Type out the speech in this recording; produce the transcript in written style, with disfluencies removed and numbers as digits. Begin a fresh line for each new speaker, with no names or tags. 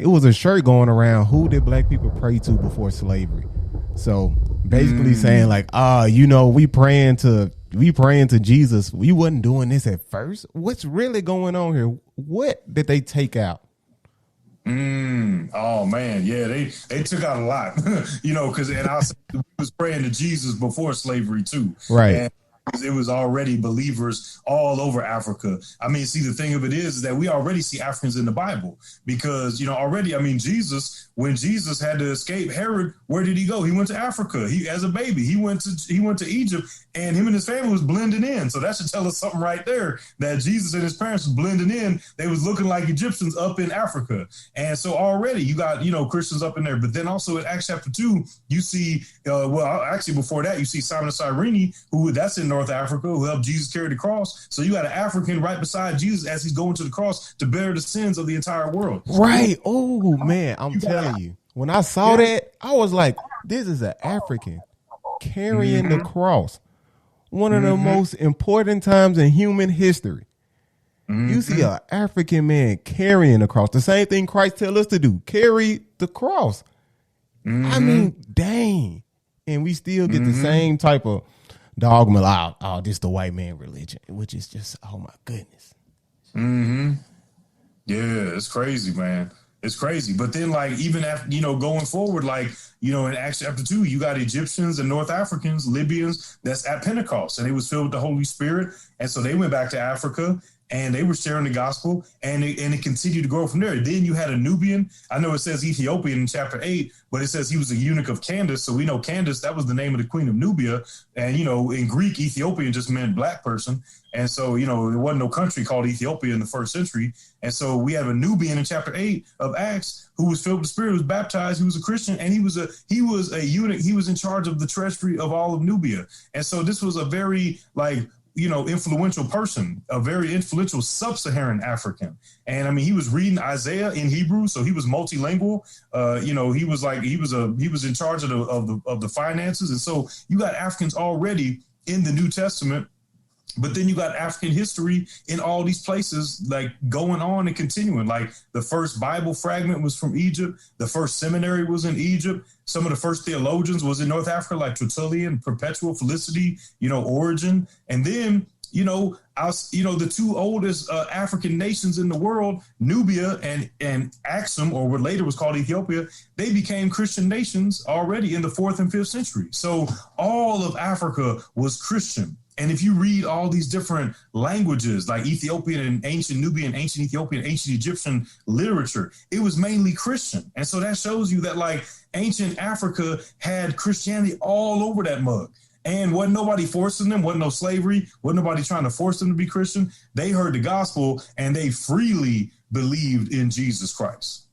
It was a shirt going around. Who did black people pray to before slavery? So basically saying like, we praying to Jesus. We wasn't doing this at first. What's really going on here? What did they take out?
Oh man, yeah, they took out a lot, because I was praying to Jesus before slavery too,
right?
And it was already believers all over Africa. I mean, see, the thing of it is that we already see Africans in the Bible because, already, when Jesus had to escape Herod, where did he go? He went to Africa. As a baby, he went to Egypt, and him and his family was blending in. So that should tell us something right there, that Jesus and his parents was blending in. They was looking like Egyptians up in Africa. And so already you got, Christians up in there. But then also in Acts chapter 2, you see, actually before that, you see Simon of Cyrene, that's in North Africa, who helped Jesus carry the cross. So you got an African right beside Jesus as he's going to the cross to bear the sins of the entire world.
Right. Oh man, I'm telling you, when I saw that, I was like, this is an African carrying the cross. One of the most important times in human history. You see an African man carrying the cross. The same thing Christ tell us to do, carry the cross. I mean, dang. And we still get the same type of dogma, this the white man religion, which is just, oh my goodness.
Yeah, it's crazy, man. It's crazy. But then, like, even after, going forward, like, in Acts chapter 2, you got Egyptians and North Africans, Libyans, that's at Pentecost, and they was filled with the Holy Spirit. And so they went back to Africa and they were sharing the gospel, and it continued to grow from there. Then you had a Nubian. I know it says Ethiopian in chapter 8, but it says he was a eunuch of Candace. So we know Candace, that was the name of the queen of Nubia. And, in Greek, Ethiopian just meant black person. And so, there wasn't no country called Ethiopia in the first century. And so we have a Nubian in chapter 8 of Acts who was filled with the Spirit, was baptized, he was a Christian, and he was a eunuch. He was in charge of the treasury of all of Nubia. And so this was a very, influential person, a very influential sub-Saharan African. And he was reading Isaiah in Hebrew, so he was multilingual. He was in charge of the finances. And so you got Africans already in the New Testament. But then you got African history in all these places, like going on and continuing. Like the first Bible fragment was from Egypt. The first seminary was in Egypt. Some of the first theologians was in North Africa, like Tertullian, Perpetual, Felicity, Origin. And then, the two oldest African nations in the world, Nubia and Axum, or what later was called Ethiopia, they became Christian nations already in the 4th and 5th century. So all of Africa was Christian. And if you read all these different languages, like Ethiopian and ancient Nubian, ancient Ethiopian, ancient Egyptian literature, it was mainly Christian. And so that shows you that, like, ancient Africa had Christianity all over that mug. And wasn't nobody forcing them, wasn't no slavery, wasn't nobody trying to force them to be Christian. They heard the gospel and they freely believed in Jesus Christ.